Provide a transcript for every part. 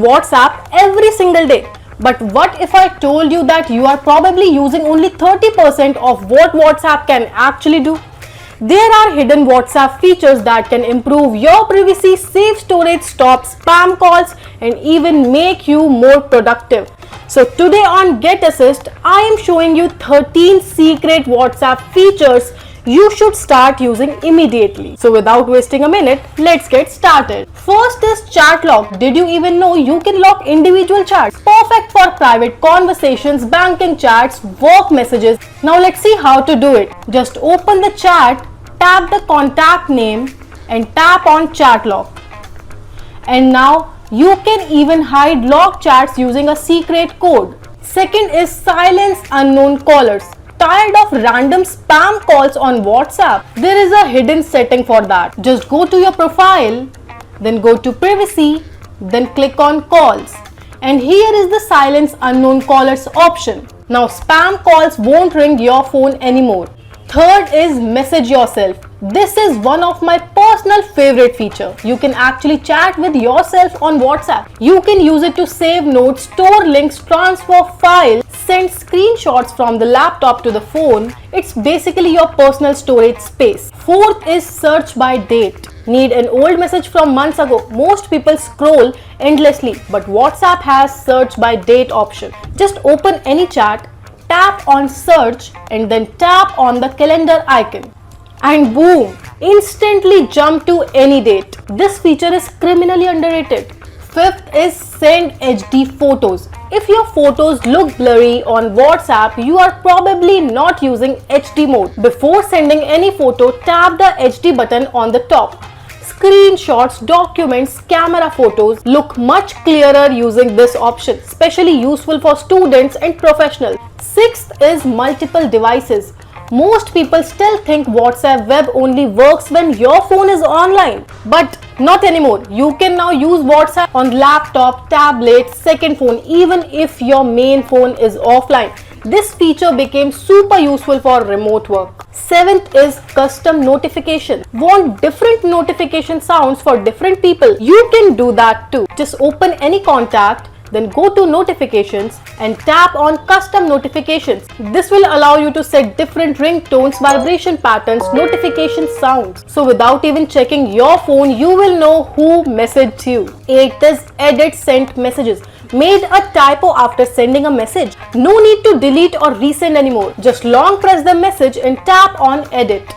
WhatsApp every single day. But what if I told you that you are probably using only 30% of what WhatsApp can actually do? There are hidden WhatsApp features that can improve your privacy, save storage, stop spam calls, and even make you more productive. So today on Get Assist, I am showing you 13 secret WhatsApp features you should start using immediately. So without wasting a minute, let's get started. First is chat lock. Did you even know you can lock individual chats? Perfect for private conversations, banking chats, work messages. Now let's see how to do it. Just open the chat, tap the contact name and tap on chat lock. And now you can even hide locked chats using a secret code. Second is silence unknown callers. Tired of random spam calls on WhatsApp? There is a hidden setting for that. Just go to your profile, then go to privacy, then click on calls. And here is the silence unknown callers option. Now spam calls won't ring your phone anymore. Third is message yourself. This is one of my personal favorite feature. You can actually chat with yourself on WhatsApp. You can use it to save notes, store links, transfer files, send screenshots from the laptop to the phone. It's basically your personal storage space. Fourth is search by date. Need an old message from months ago? Most people scroll endlessly, but WhatsApp has search by date option. Just open any chat, tap on search and then tap on the calendar icon. And boom, instantly jump to any date. This feature is criminally underrated. Fifth is send HD photos. If your photos look blurry on WhatsApp, you are probably not using HD mode. Before sending any photo, tap the HD button on the top. Screenshots, documents, camera photos look much clearer using this option, especially useful for students and professionals. Sixth is multiple devices. Most people still think WhatsApp web only works when your phone is online, but not anymore. You can now use WhatsApp on laptop, tablet, second phone, even if your main phone is offline. This feature became super useful for remote work. Seventh is custom notification. Want different notification sounds for different people? You can do that too. Just open any contact, then go to notifications and tap on custom notifications. This will allow you to set different ringtones, vibration patterns, notification sounds. So without even checking your phone, you will know who messaged you. 8 is edit sent messages. Made a typo after sending a message? No need to delete or resend anymore. Just long press the message and tap on edit.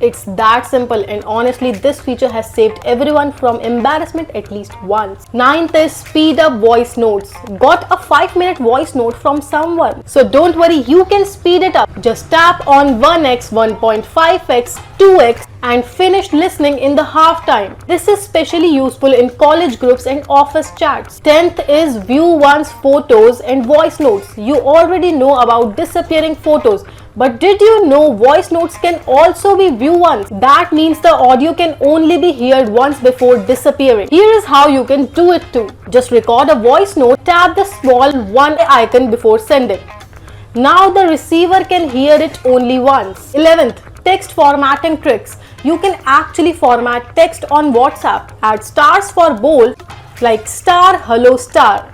It's that simple, and honestly this feature has saved everyone from embarrassment at least once. 9th is speed up voice notes. Got a 5-minute voice note from someone? So don't worry, you can speed it up. Just tap on 1x, 1.5x, 2x and finish listening in the half time. This is especially useful in college groups and office chats. 10th is view one's photos and voice notes. You already know about disappearing photos. But did you know voice notes can also be view once? That means the audio can only be heard once before disappearing. Here is how you can do it too. Just record a voice note, tap the small one icon before sending. Now the receiver can hear it only once. 11th, text formatting tricks. You can actually format text on WhatsApp. Add stars for bold like star, hello, star.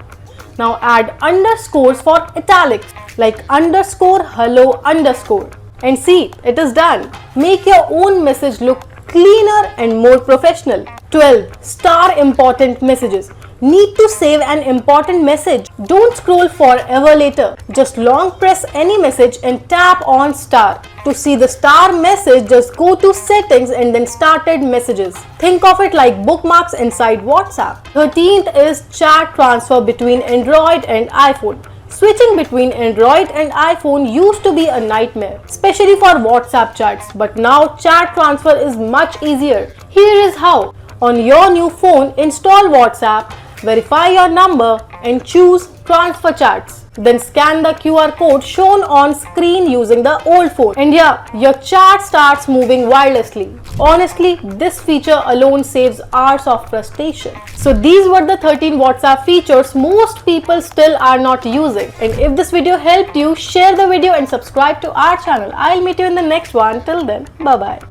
Now add underscores for italics like underscore, hello, underscore. And see, it is done. Make your own message look cleaner and more professional. 12. Star important messages. Need to save an important message? Don't scroll forever later. Just long press any message and tap on star. To see the star message, just go to settings and then started messages. Think of it like bookmarks inside WhatsApp. 13th is chat transfer between Android and iPhone. Switching between Android and iPhone used to be a nightmare, especially for WhatsApp chats, but now chat transfer is much easier. Here is how. On your new phone, install WhatsApp, verify your number and choose transfer chats. Then scan the QR code shown on screen using the old phone. And yeah, your chat starts moving wirelessly. Honestly, this feature alone saves hours of frustration. So these were the 13 WhatsApp features most people still are not using. And if this video helped you, share the video and subscribe to our channel. I'll meet you in the next one. Till then, bye bye.